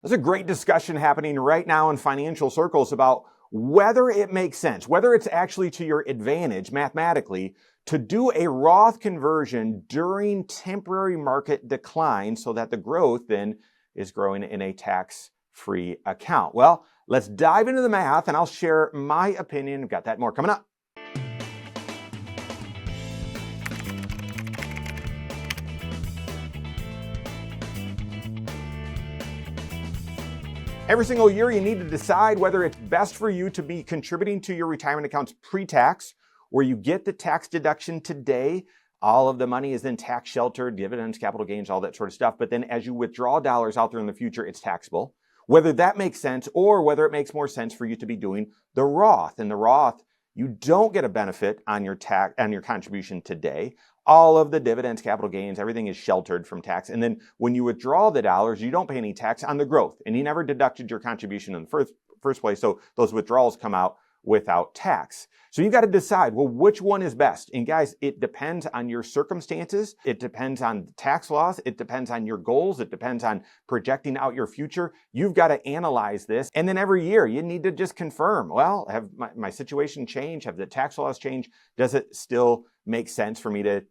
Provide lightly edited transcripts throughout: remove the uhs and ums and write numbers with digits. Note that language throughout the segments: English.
There's a great discussion happening right now in financial circles about whether it makes sense, whether it's actually to your advantage mathematically to do a Roth conversion during temporary market decline so that the growth then is growing in a tax-free account. Well, let's dive into the math and I'll share my opinion. Got that more coming up. Every single year, you need to decide whether it's best for you to be contributing to your retirement accounts pre-tax, where you get the tax deduction today. All of the money is then tax sheltered, dividends, capital gains, all that sort of stuff. But then as you withdraw dollars out there in the future, it's taxable. Whether that makes sense or whether it makes more sense for you to be doing the Roth. In the Roth, you don't get a benefit on your contribution today. All of the dividends, capital gains, everything is sheltered from tax. And then when you withdraw the dollars, you don't pay any tax on the growth. And you never deducted your contribution in the first place. So those withdrawals come out without tax. So you got to decide, well, which one is best? And guys, it depends on your circumstances. It depends on tax laws. It depends on your goals. It depends on projecting out your future. You've got to analyze this. And then every year you need to just confirm, well, have my situation changed? Have the tax laws changed? Does it still make sense for me to,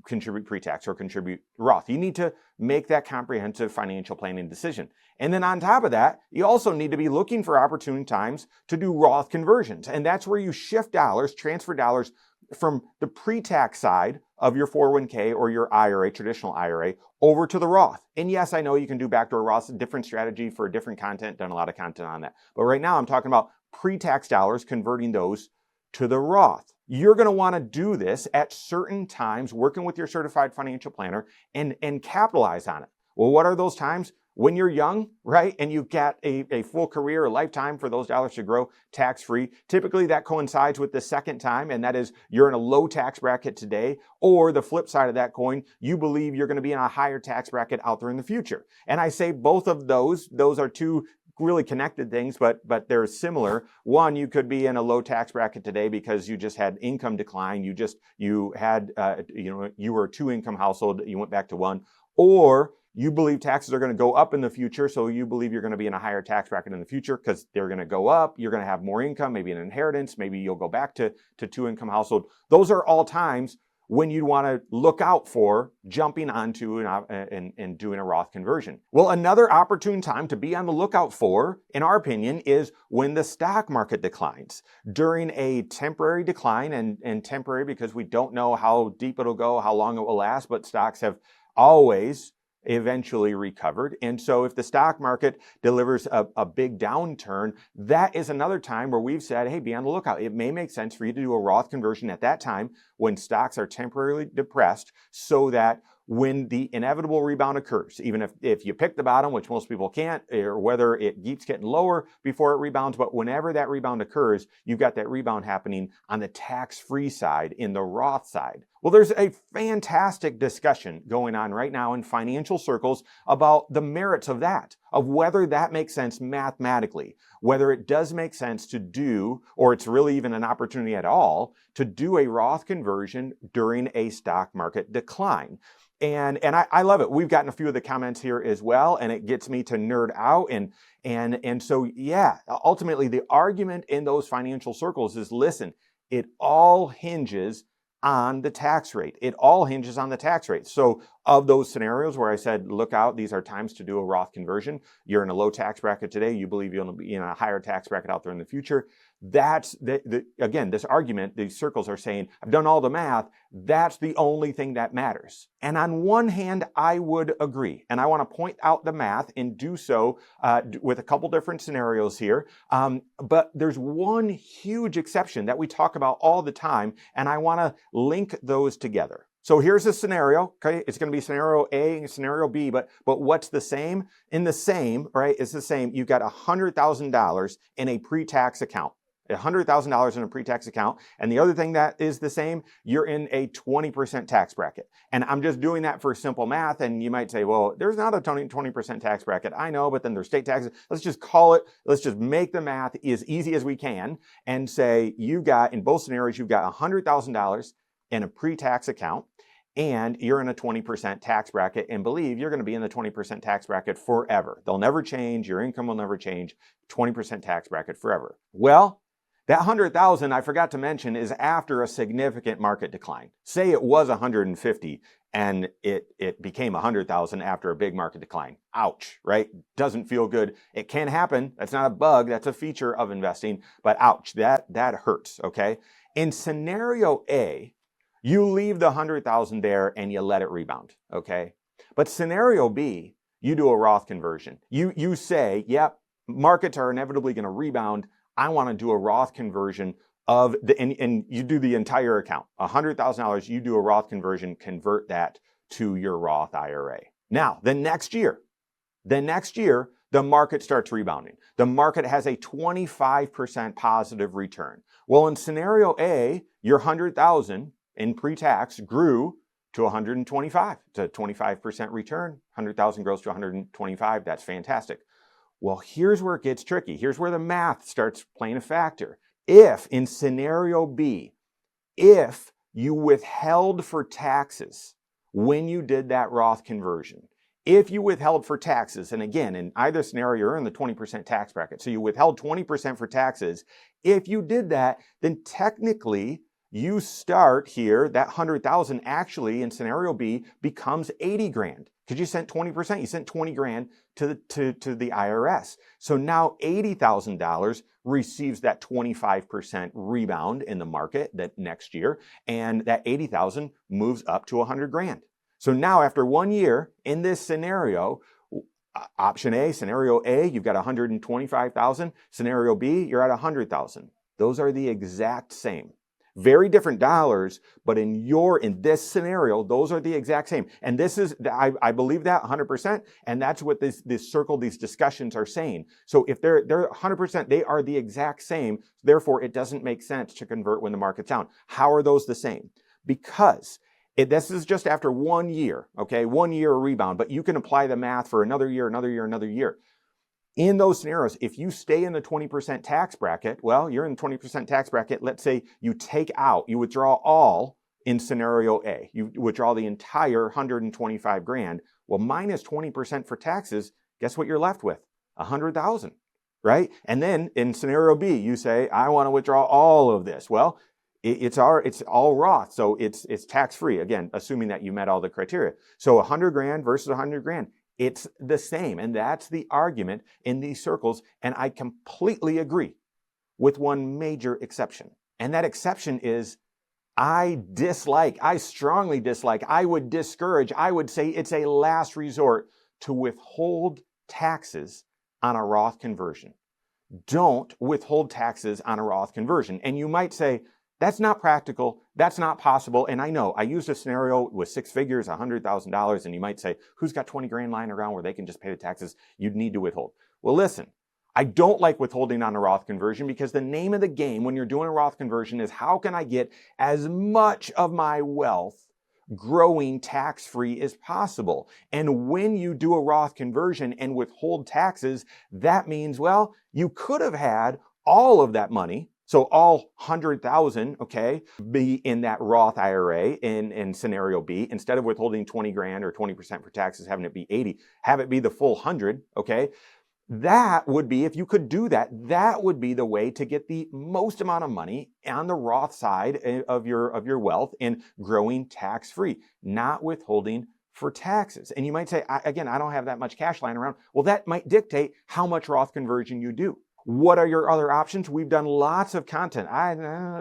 contribute pre-tax or contribute Roth? You need to make that comprehensive financial planning decision. And then on top of that, you also need to be looking for opportune times to do Roth conversions. And that's where you shift dollars, transfer dollars from the pre-tax side of your 401k or your IRA, traditional IRA, over to the Roth. And yes, I know you can do backdoor Roths, a different strategy for different content, done a lot of content on that. But right now I'm talking about pre-tax dollars, converting those to the Roth. You're going to want to do this at certain times, working with your certified financial planner and capitalize on it. Well, what are those times? When you're young, right? And you've got a full career, a lifetime for those dollars to grow tax-free. Typically that coincides with the second time, and that is you're in a low tax bracket today, or the flip side of that coin, you believe you're going to be in a higher tax bracket out there in the future. And I say both of those are two really connected things, but they're similar. One, you could be in a low tax bracket today because you just had income decline. You were a 2-income household. You went back to 1, or you believe taxes are going to go up in the future. So you believe you're going to be in a higher tax bracket in the future because they're going to go up. You're going to have more income, maybe an inheritance. Maybe you'll go back to 2-income household. Those are all times when you want to look out for jumping onto and doing a Roth conversion. Well, another opportune time to be on the lookout for, in our opinion, is when the stock market declines. During a temporary decline, and temporary because we don't know how deep it'll go, how long it will last, but stocks have always eventually recovered. And so if the stock market delivers a big downturn, that is another time where we've said, hey, be on the lookout. It may make sense for you to do a Roth conversion at that time when stocks are temporarily depressed, so that when the inevitable rebound occurs, even if you pick the bottom, which most people can't, or whether it keeps getting lower before it rebounds, but whenever that rebound occurs, you've got that rebound happening on the tax-free side, in the Roth side. Well, there's a fantastic discussion going on right now in financial circles about the merits of that, of whether that makes sense mathematically, whether it does make sense to do, or it's really even an opportunity at all, to do a Roth conversion during a stock market decline. And I love it. We've gotten a few of the comments here as well, and it gets me to nerd out. And so, yeah, ultimately the argument in those financial circles is, listen, it all hinges on the tax rate. It all hinges on the tax rate. So of those scenarios where I said, look out, these are times to do a Roth conversion. You're in a low tax bracket today. You believe you'll be in a higher tax bracket out there in the future. That's again, this argument, these circles are saying, I've done all the math. That's the only thing that matters. And on one hand, I would agree. And I want to point out the math and do so with a couple different scenarios here. But there's one huge exception that we talk about all the time, and I want to link those together. So here's a scenario, okay? It's going to be scenario A and scenario B, but what's the same? In the same, right, it's the same. You've got $100,000 in a pre-tax account. $100,000 in a pre-tax account. And the other thing that is the same, you're in a 20% tax bracket. And I'm just doing that for simple math. And you might say, well, there's not a 20% tax bracket. I know, but then there's state taxes. Let's just call it, let's just make the math as easy as we can and say in both scenarios, you've got $100,000 in a pre-tax account. and you're in a 20% tax bracket, and believe you're going to be in the 20% tax bracket forever. They'll never change. Your income will never change. 20% tax bracket forever. Well, that 100,000 I forgot to mention is after a significant market decline. Say it was 150 and it became 100,000 after a big market decline. Ouch, right? Doesn't feel good. It can happen. That's not a bug. That's a feature of investing. But ouch, that hurts, okay? In scenario A, you leave the 100,000 there and you let it rebound, okay? But scenario B, you do a Roth conversion. You say, yep, markets are inevitably going to rebound. I want to do a Roth conversion of and you do the entire account. $100,000, you do a Roth conversion, convert that to your Roth IRA. Now, the next year, the market starts rebounding. The market has a 25% positive return. Well, in scenario A, your 100,000 in pre-tax grew to 125. It's a 25% return. 100,000 grows to 125. That's fantastic. Well, here's where it gets tricky. Here's where the math starts playing a factor. If in scenario B, if you withheld for taxes when you did that Roth conversion, if you withheld for taxes, and again, in either scenario, you're in the 20% tax bracket. So you withheld 20% for taxes. If you did that, then technically you start here, that 100,000 actually in scenario B becomes 80 grand. Because you sent 20%, you sent 20 grand to the IRS. So now $80,000 receives that 25% rebound in the market that next year, and that 80,000 moves up to 100 grand. So now after 1 year in this scenario, option A, scenario A, you've got 125,000. Scenario B, you're at 100,000. Those are the exact same. Very different dollars, but in this scenario, those are the exact same. And this is, I believe that 100%, and that's what this circle, these discussions are saying. So if they're 100%, they are the exact same. Therefore, it doesn't make sense to convert when the market's down. How are those the same? Because this is just after 1 year, okay? 1 year rebound, but you can apply the math for another year, another year, another year. In those scenarios, if you stay in the 20% tax bracket, well, you're in the 20% tax bracket. Let's say you withdraw all in scenario A. You withdraw the entire 125 grand. Well, minus 20% for taxes, guess what you're left with? 100,000, right? And then in scenario B, you say, I want to withdraw all of this. Well, it's all Roth, so it's tax-free. Again, assuming that you met all the criteria. So 100 grand versus 100 grand. It's the same, and that's the argument in these circles, and I completely agree with one major exception. And that exception is I strongly dislike, I would discourage, I would say it's a last resort to withhold taxes on a Roth conversion. Don't withhold taxes on a Roth conversion. And you might say, that's not practical. That's not possible. And I know I used a scenario with 6 figures, $100,000. And you might say, who's got 20 grand lying around where they can just pay the taxes? You'd need to withhold. Well, listen, I don't like withholding on a Roth conversion because the name of the game when you're doing a Roth conversion is how can I get as much of my wealth growing tax-free as possible? And when you do a Roth conversion and withhold taxes, that means, well, you could have had all of that money. So all 100,000, okay, be in that Roth IRA in scenario B, instead of withholding 20 grand or 20% for taxes, having it be 80, have it be the full 100, okay? That would be, if you could do that, that would be the way to get the most amount of money on the Roth side of your wealth and growing tax-free, not withholding for taxes. And you might say, again, I don't have that much cash lying around. Well, that might dictate how much Roth conversion you do. What are your other options? We've done lots of content,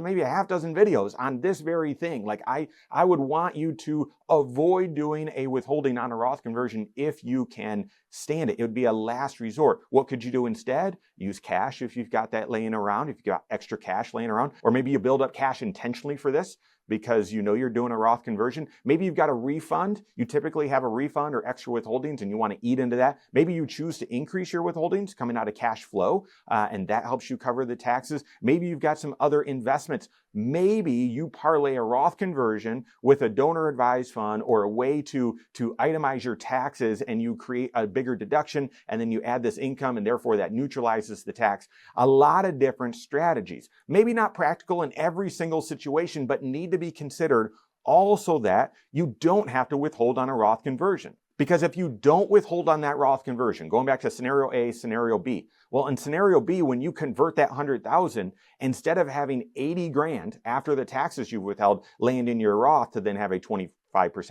maybe a half dozen videos on this very thing. Like I would want you to avoid doing a withholding on a Roth conversion if you can stand it. It would be a last resort. What could you do instead? Use cash if you've got that laying around, if you've got extra cash laying around, or maybe you build up cash intentionally for this because you know you're doing a Roth conversion. Maybe you've got a refund. You typically have a refund or extra withholdings and you want to eat into that. Maybe you choose to increase your withholdings coming out of cash flow and that helps you cover the taxes. Maybe you've got some other investments. Maybe you parlay a Roth conversion with a donor advised fund or a way to itemize your taxes and you create a bigger deduction and then you add this income and therefore that neutralizes the tax. A lot of different strategies. Maybe not practical in every single situation, but need to be considered Also that you don't have to withhold on a Roth conversion. Because if you don't withhold on that Roth conversion, going back to scenario A, scenario B, well, in scenario B, when you convert that 100,000, instead of having 80 grand after the taxes you've withheld land in your Roth to then have a 25%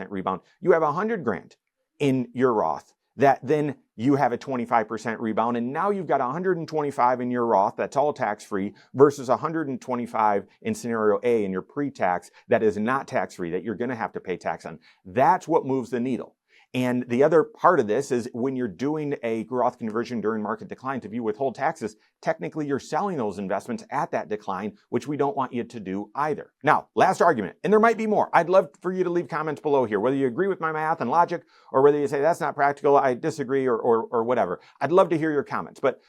rebound, you have 100 grand in your Roth that then you have a 25% rebound. And now you've got 125 in your Roth, that's all tax-free, versus 125 in scenario A in your pre-tax that is not tax-free, that you're going to have to pay tax on. That's what moves the needle. And the other part of this is when you're doing a Roth conversion during market declines, if you withhold taxes, technically you're selling those investments at that decline, which we don't want you to do either. Now, last argument, and there might be more. I'd love for you to leave comments below here, whether you agree with my math and logic, or whether you say that's not practical, I disagree, or whatever. I'd love to hear your comments. But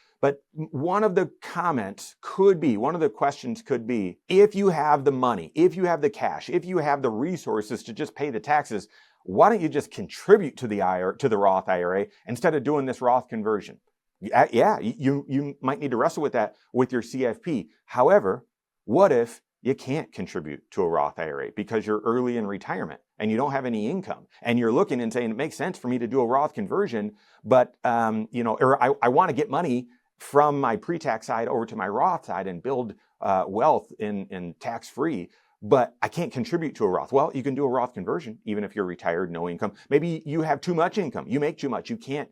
one of the comments could be, one of the questions could be, if you have the money, if you have the cash, if you have the resources to just pay the taxes, why don't you just contribute to the Roth IRA instead of doing this Roth conversion? Yeah, you might need to wrestle with that with your CFP. However, what if you can't contribute to a Roth IRA because you're early in retirement and you don't have any income and you're looking and saying, it makes sense for me to do a Roth conversion, but I want to get money from my pre-tax side over to my Roth side and build wealth in tax-free, but I can't contribute to a Roth. Well, you can do a Roth conversion, even if you're retired, no income. Maybe you have too much income. You make too much. You can't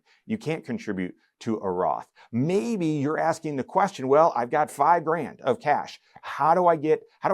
contribute to a Roth. Maybe you're asking the question, well, I've got $5,000 of cash. How do I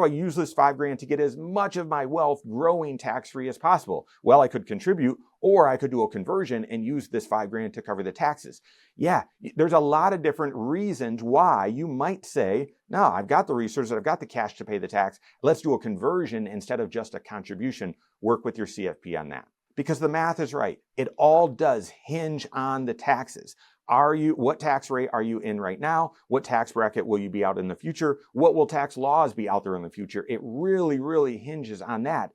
use this $5,000 to get as much of my wealth growing tax-free as possible? Well, I could contribute, or I could do a conversion and use this $5,000 to cover the taxes. Yeah, there's a lot of different reasons why you might say, no, I've got the resources, I've got the cash to pay the tax. Let's do a conversion instead of just a contribution. Work with your CFP on that. Because the math is right. It all does hinge on the taxes. What tax rate are you in right now? What tax bracket will you be out in the future? What will tax laws be out there in the future? It really, really hinges on that.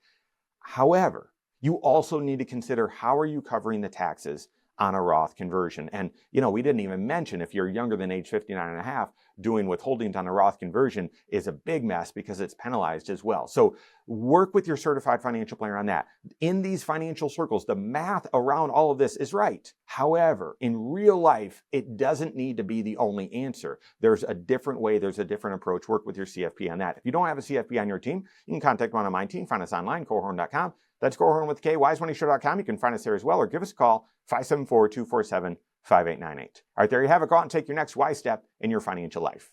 However, you also need to consider, how are you covering the taxes on a Roth conversion? And, we didn't even mention, if you're younger than age 59 and a half, doing withholdings on a Roth conversion is a big mess because it's penalized as well. So work with your certified financial planner on that. In these financial circles, the math around all of this is right. However, in real life, it doesn't need to be the only answer. There's a different way, there's a different approach. Work with your CFP on that. If you don't have a CFP on your team, you can contact one on my team. Find us online, Korhorn.com. That's Korhorn with K, wisemoneyshow.com. You can find us there as well, or give us a call, 574-247-5898. All right, there you have it. Go out and take your next wise step in your financial life.